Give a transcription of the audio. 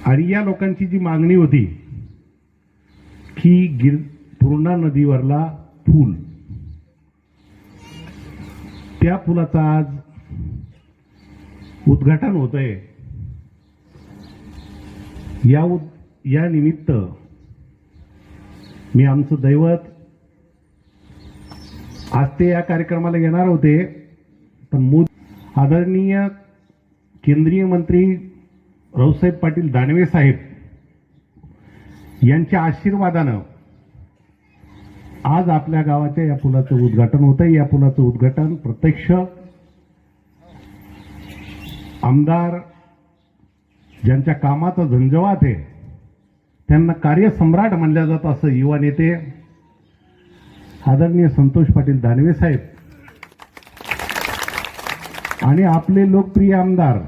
आणि या लोकांची जी मागणी होती की पूर्णा नदीवरला पूल, त्या पुलाचं आज उद्घाटन होतंय। या निमित्त मी आमचं दैवत आज ते या कार्यक्रमाला येणार होते, पण आदरणीय केंद्रीय मंत्री रावसाहेब पाटील दानवे साहेब यांच्या आशीर्वादानं आज आपल्या गावाच्या या पुलाचं उद्घाटन होतंय। या पुलाचं उद्घाटन प्रत्यक्ष आमदार ज्यांच्या कामाचा झंझावात आहे, त्यांना कार्यसम्राट मानलं जातं असं युवा नेते आदरणीय संतोष पाटील दानवे साहेब आणि आपले लोकप्रिय आमदार